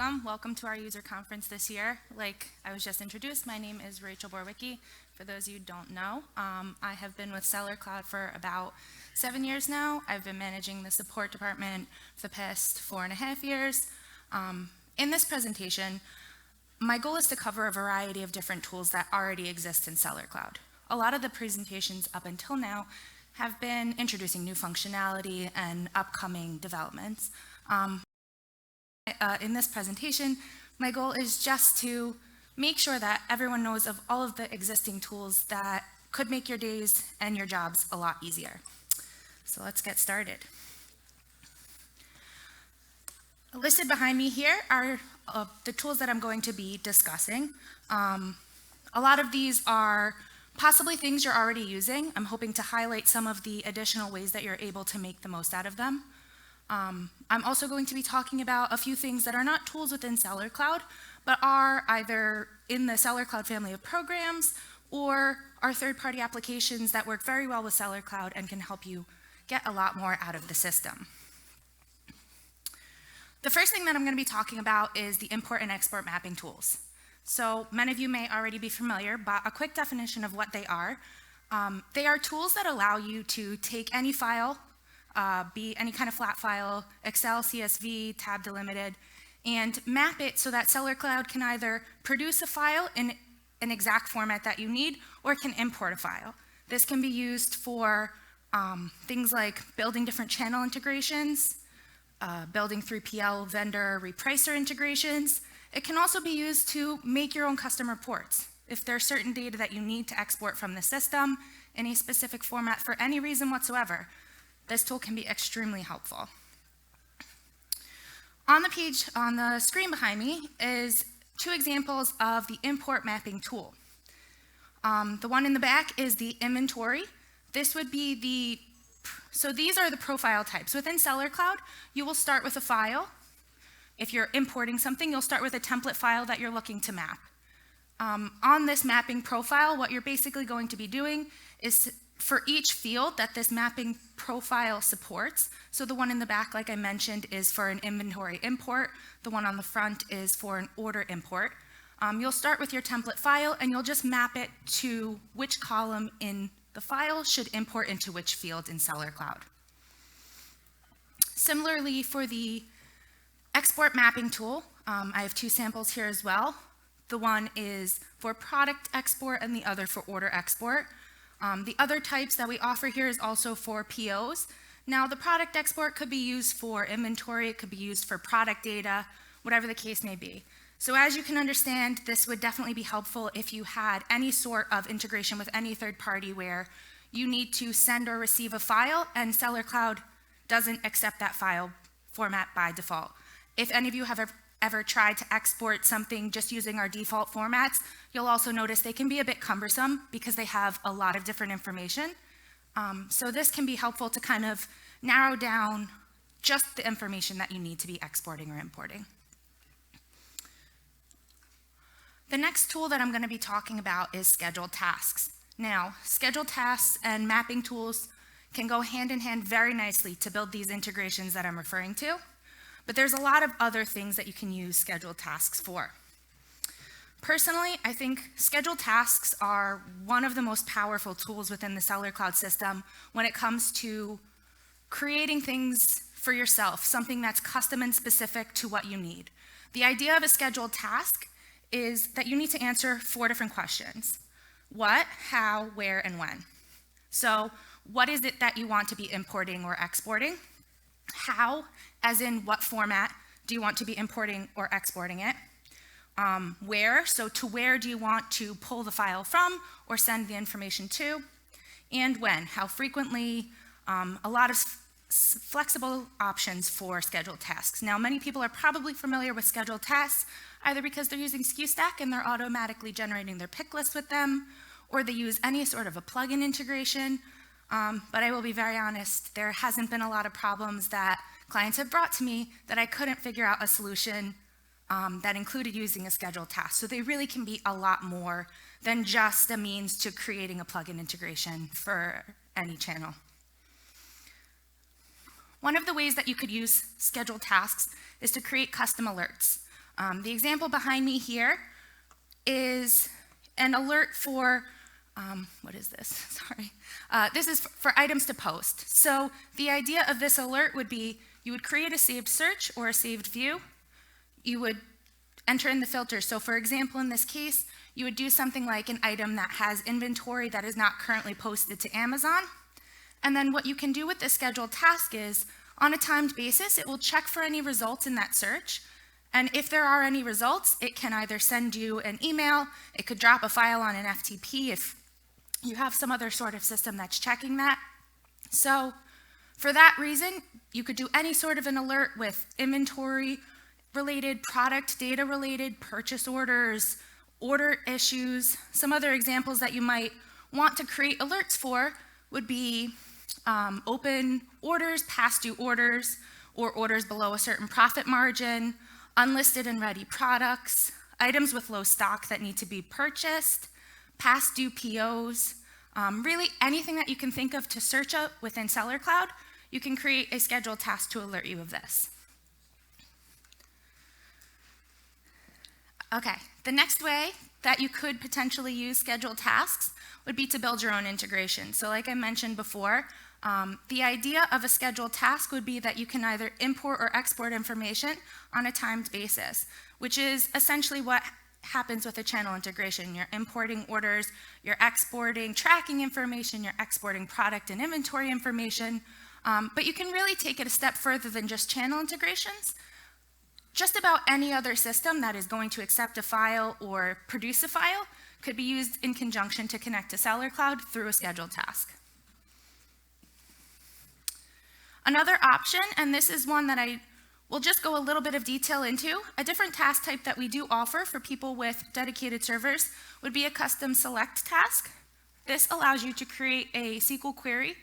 Welcome to our user conference this year. Like I was just introduced, my name is Rachelle Borowicki. For those of you who don't know, I have been with Sellercloud for about 7 years now. I've been managing the support department for the past 4.5 years. In this presentation, my goal is to cover a variety of different tools that already exist in Sellercloud. A lot of the presentations up until now have been introducing new functionality and upcoming developments. In this presentation, my goal is just to make sure that everyone knows of all of the existing tools that could make your days and your jobs a lot easier. So let's get started. Listed behind me here are the tools that I'm going to be discussing. A lot of these are possibly things you're already using. I'm hoping to highlight some of the additional ways that you're able to make the most out of them. I'm also going to be talking about a few things that are not tools within Sellercloud, but are either in the Sellercloud family of programs or are third-party applications that work very well with Sellercloud and can help you get a lot more out of the system. The first thing that I'm going to be talking about is the import and export mapping tools. So many of you may already be familiar, but a quick definition of what they are tools that allow you to take any file, be any kind of flat file, Excel, CSV, tab delimited, and map it so that Sellercloud can either produce a file in an exact format that you need or can import a file. This can be used for things like building different channel integrations, building 3PL vendor repricer integrations. It can also be used to make your own custom reports. If there's certain data that you need to export from the system in a specific format for any reason whatsoever, this tool can be extremely helpful. On the page, on the screen behind me, is 2 examples of the import mapping tool. The one in the back is the inventory. This would be so these are the profile types. Within Sellercloud, you will start with a file. If you're importing something, you'll start with a template file that you're looking to map. On this mapping profile, what you're basically going to be doing is for each field that this mapping profile supports, so the one in the back, like I mentioned, is for an inventory import. The one on the front is for an order import. You'll start with your template file and you'll just map it to which column in the file should import into which field in Sellercloud. Similarly, for the export mapping tool, I have 2 samples here as well. The one is for product export and the other for order export. The other types that we offer here is also for POs. Now, the product export could be used for inventory, it could be used for product data, whatever the case may be. So as you can understand, this would definitely be helpful if you had any sort of integration with any third party where you need to send or receive a file and Sellercloud doesn't accept that file format by default. If any of you have ever tried to export something just using our default formats, you'll also notice they can be a bit cumbersome because they have a lot of different information. So this can be helpful to kind of narrow down just the information that you need to be exporting or importing. The next tool that I'm going to be talking about is scheduled tasks. Now, scheduled tasks and mapping tools can go hand in hand very nicely to build these integrations that I'm referring to. But there's a lot of other things that you can use scheduled tasks for. Personally, I think scheduled tasks are one of the most powerful tools within the Sellercloud system when it comes to creating things for yourself, something that's custom and specific to what you need. The idea of a scheduled task is that you need to answer 4 different questions: what, how, where, and when. So what is it that you want to be importing or exporting? How, as in what format do you want to be importing or exporting it? Where, so to where do you want to pull the file from or send the information to? And when, how frequently? A lot of flexible options for scheduled tasks. Now, many people are probably familiar with scheduled tasks, either because they're using SKUstack and they're automatically generating their pick list with them, or they use any sort of a plugin integration. But I will be very honest, there hasn't been a lot of problems that clients have brought to me that I couldn't figure out a solution that included using a scheduled task. So they really can be a lot more than just a means to creating a plugin integration for any channel. One of the ways that you could use scheduled tasks is to create custom alerts. The example behind me here is an alert for, what is this? Sorry. This is for items to post. So the idea of this alert would be you would create a saved search or a saved view. You would enter in the filter. So for example, in this case, you would do something like an item that has inventory that is not currently posted to Amazon. And then what you can do with this scheduled task is, on a timed basis, it will check for any results in that search. And if there are any results, it can either send you an email, it could drop a file on an FTP if you have some other sort of system that's checking that. So for that reason, you could do any sort of an alert with inventory related, product data related, purchase orders, order issues. Some other examples that you might want to create alerts for would be open orders, past due orders, or orders below a certain profit margin, unlisted and ready products, items with low stock that need to be purchased, past due POs, really anything that you can think of to search up within Sellercloud, you can create a scheduled task to alert you of this. Okay, the next way that you could potentially use scheduled tasks would be to build your own integration. So like I mentioned before, the idea of a scheduled task would be that you can either import or export information on a timed basis, which is essentially what happens with a channel integration. You're importing orders, you're exporting tracking information, you're exporting product and inventory information, but you can really take it a step further than just channel integrations. Just about any other system that is going to accept a file or produce a file could be used in conjunction to connect to Sellercloud through a scheduled task. Another option, and this is one that I will just go a little bit of detail into, a different task type that we do offer for people with dedicated servers would be a custom select task. This allows you to create a SQL query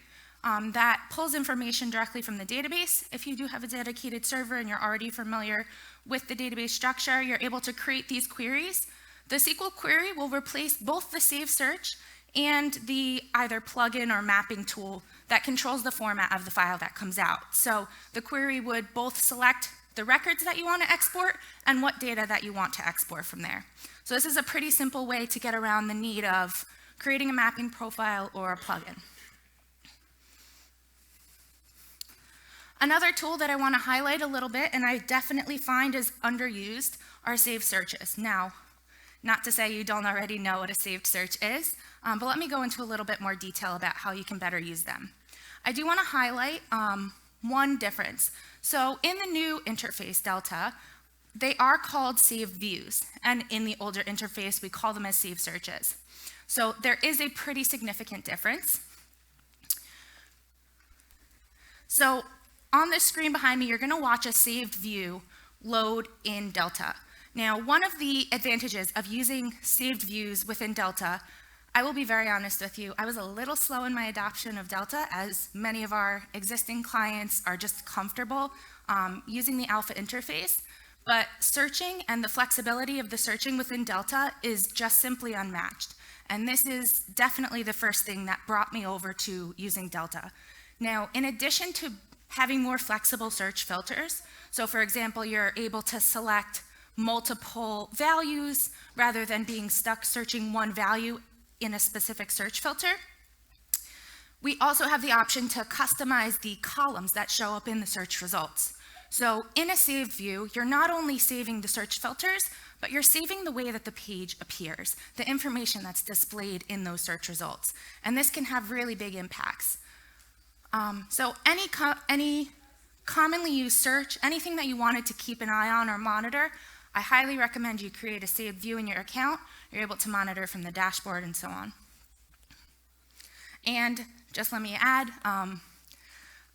that pulls information directly from the database. If you do have a dedicated server and you're already familiar with the database structure, you're able to create these queries. The SQL query will replace both the save search and the either plugin or mapping tool that controls the format of the file that comes out. So the query would both select the records that you want to export and what data that you want to export from there. So this is a pretty simple way to get around the need of creating a mapping profile or a plugin. Another tool that I want to highlight a little bit, and I definitely find is underused, are saved searches. Now, not to say you don't already know what a saved search is, but let me go into a little bit more detail about how you can better use them. I do want to highlight one difference. So in the new interface, Delta, they are called saved views, and in the older interface, we call them as saved searches. So there is a pretty significant difference. So on this screen behind me, you're going to watch a saved view load in Delta. Now, one of the advantages of using saved views within Delta, I will be very honest with you, I was a little slow in my adoption of Delta, as many of our existing clients are just comfortable using the alpha interface, but searching and the flexibility of the searching within Delta is just simply unmatched. And this is definitely the first thing that brought me over to using Delta. Now, in addition to having more flexible search filters, so for example, you're able to select multiple values rather than being stuck searching one value in a specific search filter. We also have the option to customize the columns that show up in the search results. So in a saved view, you're not only saving the search filters, but you're saving the way that the page appears, the information that's displayed in those search results. And this can have really big impacts. So any commonly used search, anything that you wanted to keep an eye on or monitor, I highly recommend you create a saved view in your account. You're able to monitor from the dashboard and so on. And just let me add,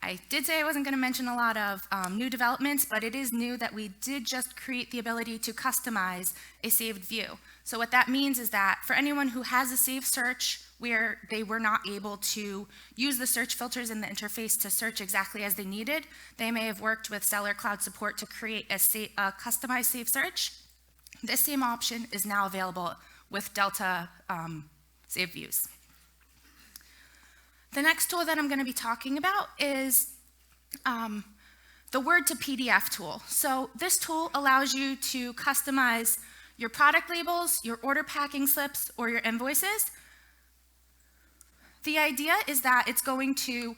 I did say I wasn't going to mention a lot of new developments, but it is new that we did just create the ability to customize a saved view. So what that means is that for anyone who has a saved search where they were not able to use the search filters in the interface to search exactly as they needed, they may have worked with Sellercloud support to create a customized saved search. This same option is now available with Delta saved views. The next tool that I'm going to be talking about is the Word to PDF tool. So this tool allows you to customize your product labels, your order packing slips, or your invoices. The idea is that it's going to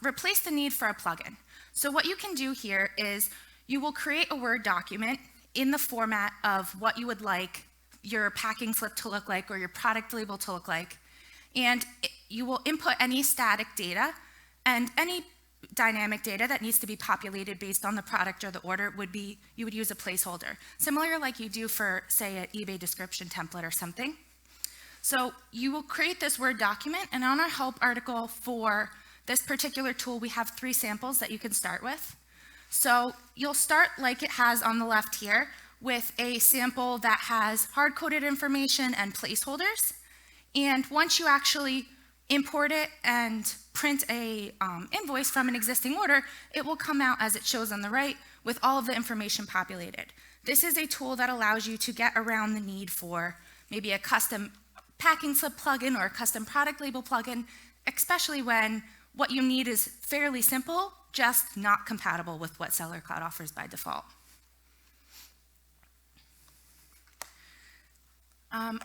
replace the need for a plugin. So what you can do here is you will create a Word document in the format of what you would like your packing slip to look like or your product label to look like. And you will input any static data, and any dynamic data that needs to be populated based on the product or the order you would use a placeholder, similar like you do for, say, an eBay description template or something. So you will create this Word document, and on our help article for this particular tool, we have 3 samples that you can start with. So you'll start like it has on the left here with a sample that has hard-coded information and placeholders. And once you actually import it and print a invoice from an existing order, it will come out as it shows on the right with all of the information populated. This is a tool that allows you to get around the need for maybe a custom packing slip plugin or a custom product label plugin, especially when what you need is fairly simple, just not compatible with what Sellercloud offers by default.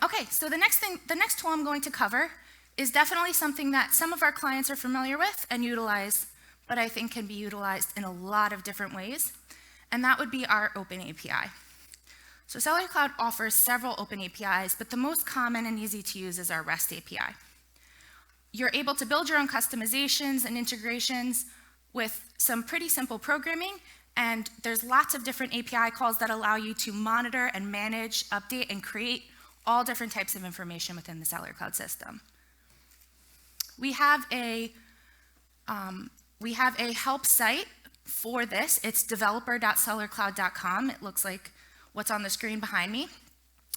Okay, so the next tool I'm going to cover is definitely something that some of our clients are familiar with and utilize, but I think can be utilized in a lot of different ways, and that would be our Open API. So Sellercloud offers several open APIs, but the most common and easy to use is our REST API. You're able to build your own customizations and integrations with some pretty simple programming, and there's lots of different API calls that allow you to monitor and manage, update, and create all different types of information within the Sellercloud system. We have a help site for this. It's developer.sellercloud.com. It looks like what's on the screen behind me.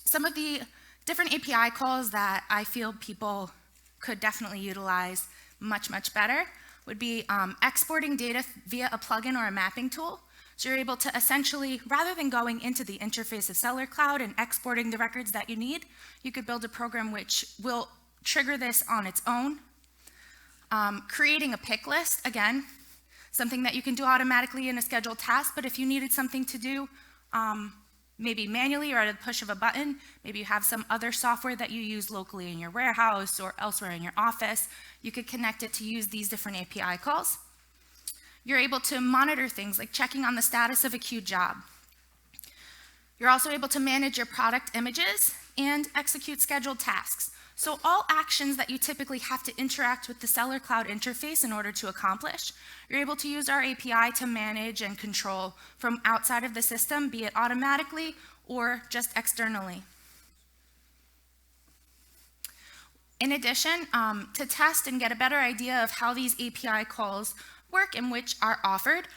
Some of the different API calls that I feel people could definitely utilize much better would be exporting data via a plugin or a mapping tool. So you're able to essentially, rather than going into the interface of Sellercloud and exporting the records that you need, you could build a program which will trigger this on its own. Creating a pick list, again, something that you can do automatically in a scheduled task, but if you needed something to do maybe manually or at a push of a button, maybe you have some other software that you use locally in your warehouse or elsewhere in your office, you could connect it to use these different API calls. You're able to monitor things like checking on the status of a queued job. You're also able to manage your product images and execute scheduled tasks. So all actions that you typically have to interact with the Sellercloud interface in order to accomplish, you're able to use our API to manage and control from outside of the system, be it automatically or just externally. In addition, to test and get a better idea of how these API calls work and which are offered,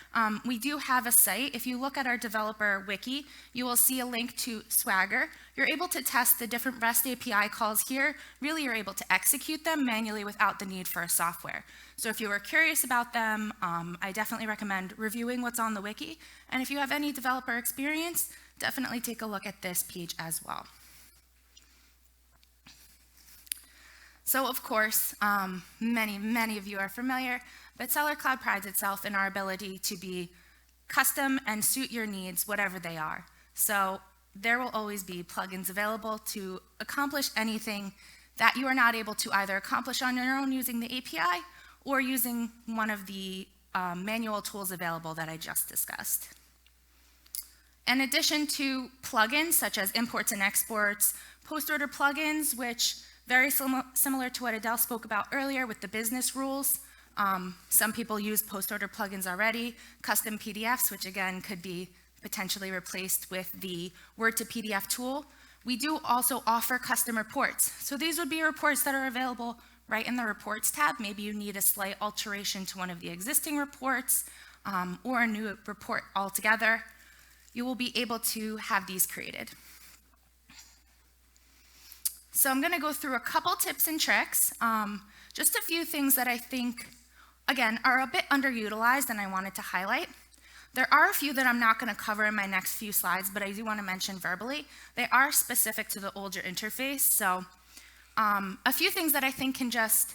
we do have a site. If you look at our developer wiki, you will see a link to Swagger. You're able to test the different REST API calls here. Really, you're able to execute them manually without the need for a software. So if you were curious about them, I definitely recommend reviewing what's on the wiki. And if you have any developer experience, definitely take a look at this page as well. So of course, many of you are familiar, but Sellercloud prides itself in our ability to be custom and suit your needs, whatever they are. So there will always be plugins available to accomplish anything that you are not able to either accomplish on your own using the API or using one of the manual tools available that I just discussed. In addition to plugins such as imports and exports, post-order plugins, which very similar to what Adele spoke about earlier with the business rules. Some people use post-order plugins already, custom PDFs, which again could be potentially replaced with the Word to PDF tool. We do also offer custom reports. So these would be reports that are available right in the Reports tab. Maybe you need a slight alteration to one of the existing reports or a new report altogether. You will be able to have these created. So I'm going to go through a couple tips and tricks, just a few things that I think, again, are a bit underutilized and I wanted to highlight. There are a few that I'm not going to cover in my next few slides, but I do want to mention verbally. They are specific to the older interface, so a few things that I think can just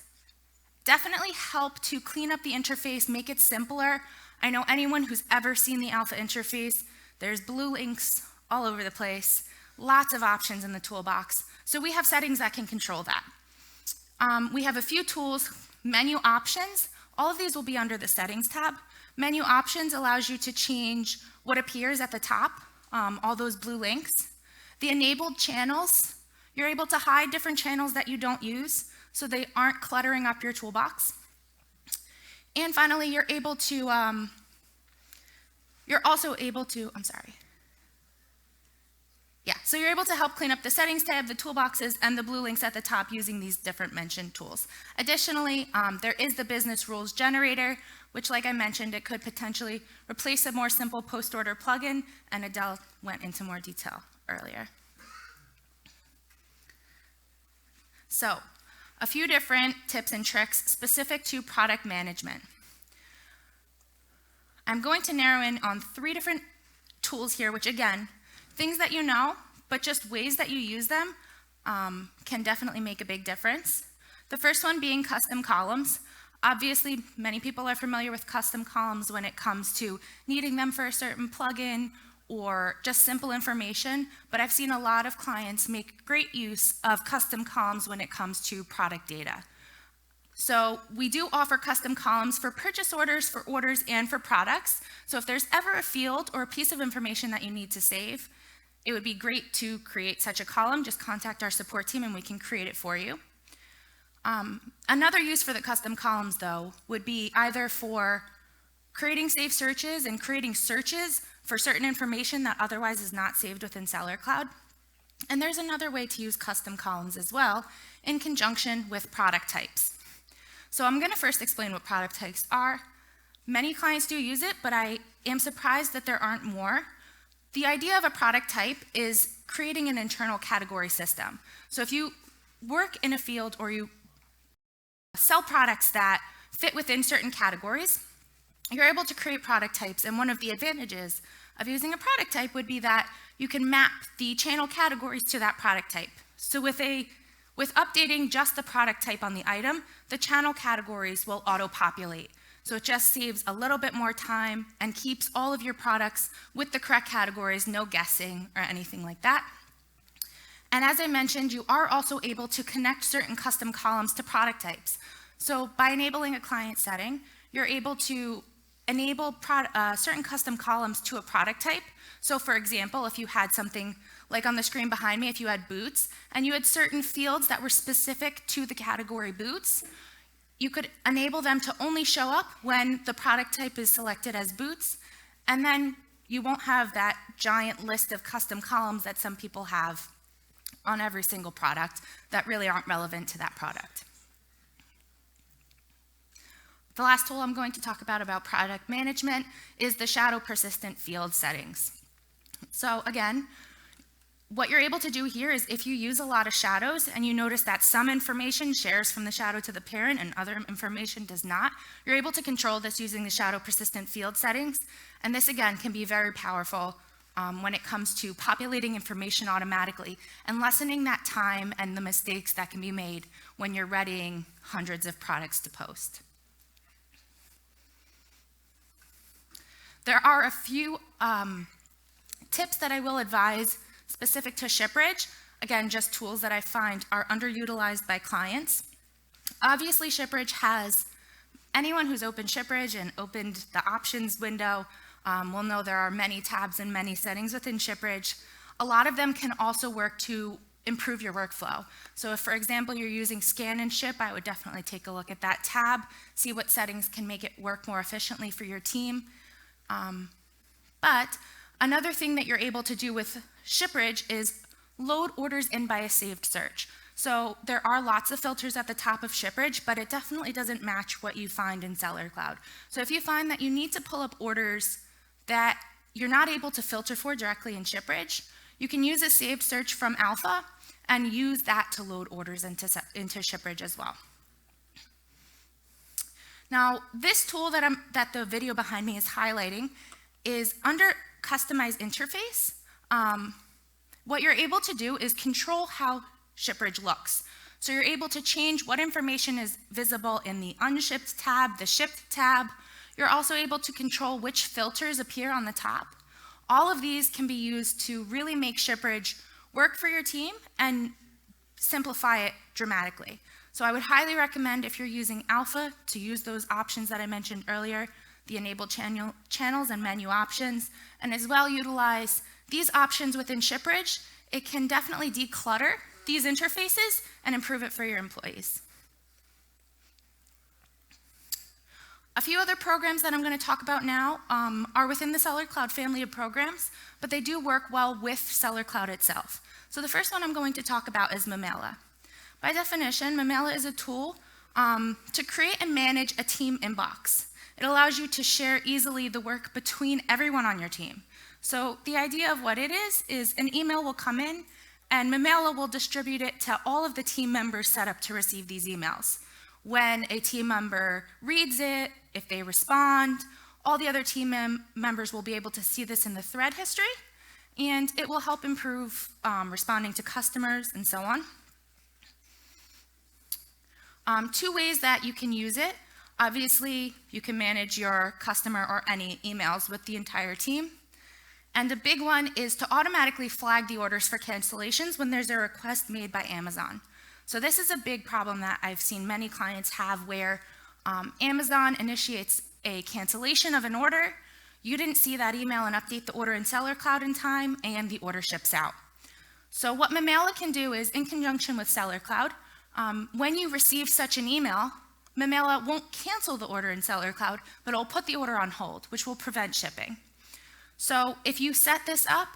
definitely help to clean up the interface, make it simpler. I know anyone who's ever seen the alpha interface, there's blue links all over the place, lots of options in the toolbox. So we have settings that can control that. We have a few tools, menu options. All of these will be under the settings tab. Menu options allows you to change what appears at the top, all those blue links. The enabled channels, you're able to hide different channels that you don't use so they aren't cluttering up your toolbox. And finally, you're also able to, so you're able to help clean up the settings tab, the toolboxes, and the blue links at the top using these different mentioned tools. Additionally, there is the business rules generator, which, like I mentioned, it could potentially replace a more simple post-order plugin, and Adele went into more detail earlier. So, a few different tips and tricks specific to product management. I'm going to narrow in on 3 different tools here, which again, things that you know, but just ways that you use them can definitely make a big difference. The first one being custom columns. Obviously, many people are familiar with custom columns when it comes to needing them for a certain plugin or just simple information, but I've seen a lot of clients make great use of custom columns when it comes to product data. So we do offer custom columns for purchase orders, for orders, and for products. So if there's ever a field or a piece of information that you need to save, it would be great to create such a column. Just contact our support team and we can create it for you. Another use for the custom columns, though, would be either for creating saved searches and creating searches for certain information that otherwise is not saved within Sellercloud. And there's another way to use custom columns as well in conjunction with product types. So I'm going to first explain what product types are. Many clients do use it, but I am surprised that there aren't more. The idea of a product type is creating an internal category system. So if you work in a field or you sell products that fit within certain categories, you're able to create product types, and one of the advantages of using a product type would be that you can map the channel categories to that product type. So with updating just the product type on the item, the channel categories will auto-populate. So it just saves a little bit more time and keeps all of your products with the correct categories, no guessing or anything like that. And as I mentioned, you are also able to connect certain custom columns to product types. So by enabling a client setting, you're able to enable certain custom columns to a product type. So for example, if you had something like on the screen behind me, if you had boots, and you had certain fields that were specific to the category boots, you could enable them to only show up when the product type is selected as boots, and then you won't have that giant list of custom columns that some people have on every single product that really aren't relevant to that product. The last tool I'm going to talk about product management is the shadow persistent field settings. So again, what you're able to do here is if you use a lot of shadows and you notice that some information shares from the shadow to the parent and other information does not, you're able to control this using the shadow persistent field settings. And this again can be very powerful when it comes to populating information automatically and lessening that time and the mistakes that can be made when you're readying hundreds of products to post. There are a few tips that I will advise specific to Shipbridge. Again, just tools that I find are underutilized by clients. Obviously, Shipbridge has, anyone who's opened Shipbridge and opened the options window will know there are many tabs and many settings within Shipbridge. A lot of them can also work to improve your workflow. So if, for example, you're using scan and ship, I would definitely take a look at that tab, see what settings can make it work more efficiently for your team. But another thing that you're able to do with Shipbridge is load orders in by a saved search. So there are lots of filters at the top of Shipbridge, but it definitely doesn't match what you find in Sellercloud. So if you find that you need to pull up orders that you're not able to filter for directly in Shipbridge, you can use a saved search from Alpha and use that to load orders into Shipbridge as well. Now, this tool that the video behind me is highlighting is under Customize Interface. What you're able to do is control how Shipbridge looks. So you're able to change what information is visible in the unshipped tab, the shipped tab. You're also able to control which filters appear on the top. All of these can be used to really make Shipbridge work for your team and simplify it dramatically. So I would highly recommend, if you're using Alpha, to use those options that I mentioned earlier, the enable channels and menu options, and as well utilize these options within Shipbridge. It can definitely declutter these interfaces and improve it for your employees. A few other programs that I'm going to talk about now are within the Sellercloud family of programs, but they do work well with Sellercloud itself. So the first one I'm going to talk about is Mamela. By definition, Mamela is a tool to create and manage a team inbox. It allows you to share easily the work between everyone on your team. So the idea of what it is an email will come in and Mamela will distribute it to all of the team members set up to receive these emails. When a team member reads it, if they respond, all the other team members will be able to see this in the thread history, and it will help improve responding to customers and so on. Two ways that you can use it. Obviously, you can manage your customer or any emails with the entire team. And a big one is to automatically flag the orders for cancellations when there's a request made by Amazon. So this is a big problem that I've seen many clients have where Amazon initiates a cancellation of an order, you didn't see that email and update the order in Sellercloud in time, and the order ships out. So what Mamela can do is, in conjunction with Sellercloud, when you receive such an email, Mamela won't cancel the order in Sellercloud, but it'll put the order on hold, which will prevent shipping. So if you set this up,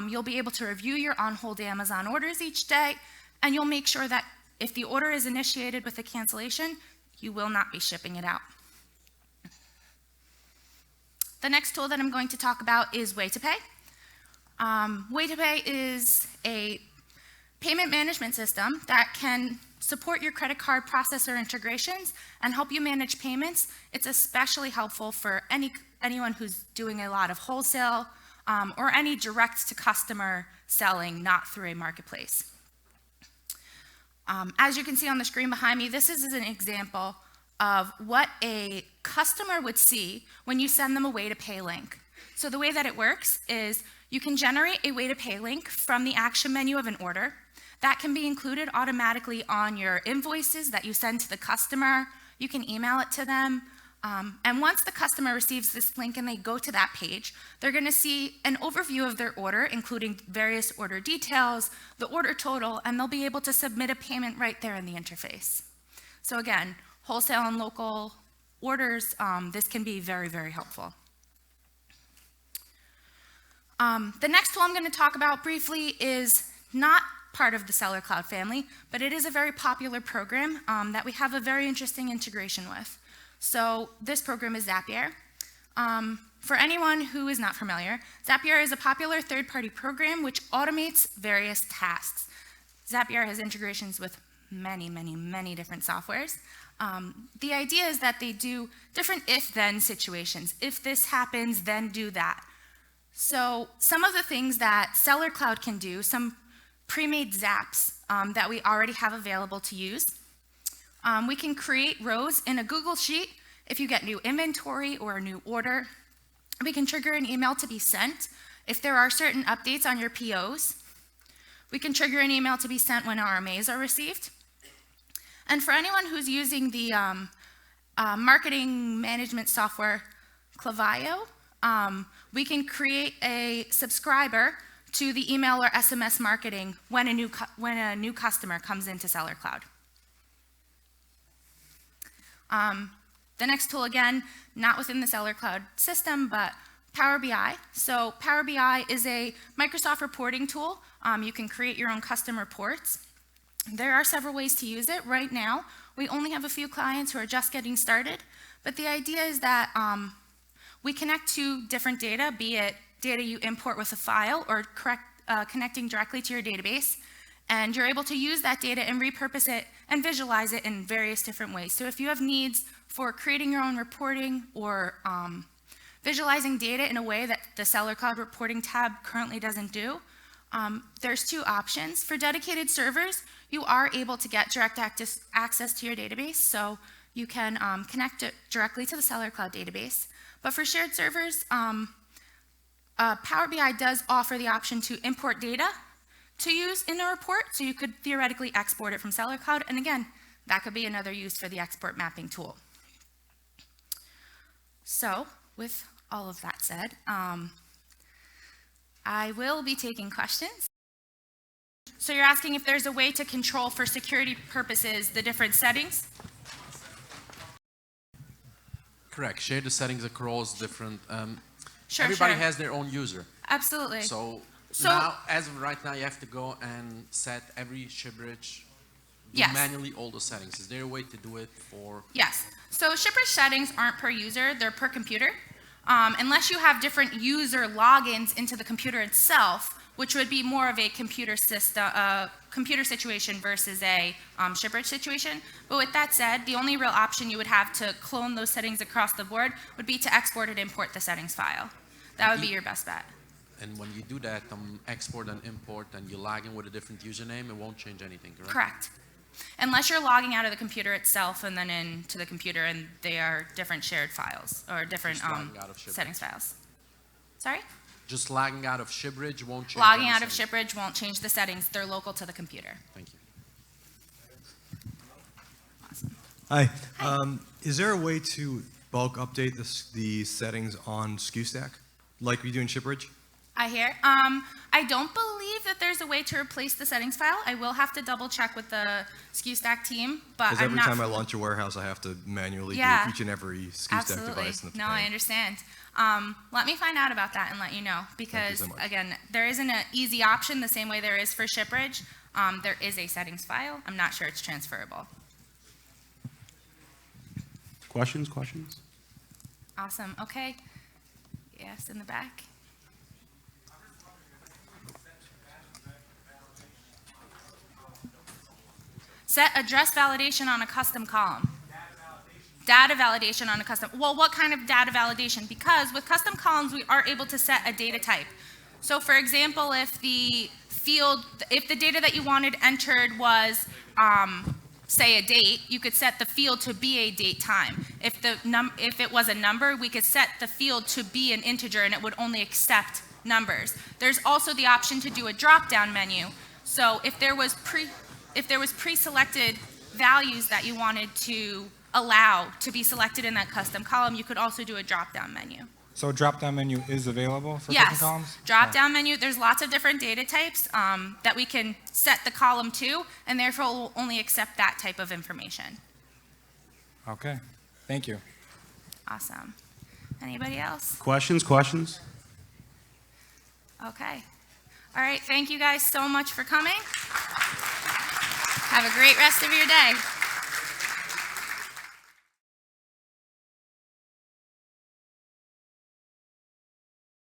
you'll be able to review your on-hold Amazon orders each day, and you'll make sure that if the order is initiated with a cancellation, you will not be shipping it out. The next tool that I'm going to talk about is Way2Pay. Way2Pay is a payment management system that can support your credit card processor integrations and help you manage payments. It's especially helpful for anyone who's doing a lot of wholesale or any direct-to-customer selling, not through a marketplace. As you can see on the screen behind me, this is an example of what a customer would see when you send them a Way2Pay link. So the way that it works is you can generate a Way2Pay link from the action menu of an order. That can be included automatically on your invoices that you send to the customer. You can email it to them. And once the customer receives this link and they go to that page, they're going to see an overview of their order, including various order details, the order total, and they'll be able to submit a payment right there in the interface. So again, wholesale and local orders, this can be very, very helpful. The next tool I'm going to talk about briefly is not part of the Sellercloud family, but it is a very popular program that we have a very interesting integration with. So this program is Zapier. For anyone who is not familiar, Zapier is a popular third-party program which automates various tasks. Zapier has integrations with many, many, many different softwares. The idea is that they do different if-then situations. If this happens, then do that. So some of the things that Sellercloud can do, some pre-made zaps that we already have available to use. We can create rows in a Google Sheet if you get new inventory or a new order. We can trigger an email to be sent if there are certain updates on your POs. We can trigger an email to be sent when RMAs are received. And for anyone who's using the marketing management software Klaviyo, we can create a subscriber to the email or SMS marketing when a new customer comes into Sellercloud. The next tool, again, not within the Sellercloud system, but Power BI. So Power BI is a Microsoft reporting tool. You can create your own custom reports. There are several ways to use it. Right now, we only have a few clients who are just getting started, but the idea is that we connect to different data, be it data you import with a file or connecting directly to your database, and you're able to use that data and repurpose it and visualize it in various different ways. So if you have needs for creating your own reporting or visualizing data in a way that the Sellercloud reporting tab currently doesn't do, There's two options. For dedicated servers, you are able to get direct access to your database, so you can connect it directly to the Sellercloud database. But for shared servers, Power BI does offer the option to import data to use in a report, so you could theoretically export it from Sellercloud, and again, that could be another use for the export mapping tool. So, with all of that said, I will be taking questions. So you're asking if there's a way to control for security purposes the different settings? Correct. Share the settings across different. Sure, everybody sure. has their own user. Absolutely. So now, as of right now, you have to go and set every Shipbridge, Yes. manually all the settings. Is there a way to do it for? Yes. So Shipbridge settings aren't per user, they're per computer. Unless you have different user logins into the computer itself, which would be more of a computer system, computer situation versus a Shipbridge situation. But with that said, the only real option you would have to clone those settings across the board would be to export and import the settings file. That would be your best bet. And when you do that, export and import, and you log in with a different username, it won't change anything, correct? Correct. Unless you're logging out of the computer itself and then into the computer, and they are different shared files or different settings files. Sorry? Just logging out of Shipbridge won't change Logging out of anything. Shipbridge won't change the settings. They're local to the computer. Thank you. Awesome. Hi. Is there a way to bulk update the settings on SKU stack like we do in Shipbridge? I hear. I don't believe that there's a way to replace the settings file. I will have to double check with the SKU stack team, but Because I'm every not. time I launch a warehouse, I have to manually do each and every SKU stack Absolutely. device. And No, I understand. Let me find out about that and let you know, because so much. again, there isn't an easy option the same way there is for Shipbridge. There is a settings file. I'm not sure it's transferable. Questions? Awesome. Okay. Yes, in the back. Set address validation on a custom column. Data validation on a custom. Well, what kind of data validation? Because with custom columns, we are able to set a data type. So for example, if the data that you wanted entered was, say, a date, you could set the field to be a date time. If it was a number, we could set the field to be an integer, and it would only accept numbers. There's also the option to do a drop-down menu. So if there was pre-selected values that you wanted to allow to be selected in that custom column, you could also do a drop-down menu. So a drop-down menu is available for custom Yes, columns? drop-down menu, there's lots of different data types that we can set the column to, and therefore will only accept that type of information. Okay, thank you. Awesome. Anybody else? Questions? Okay. All right, thank you guys so much for coming. Have a great rest of your day.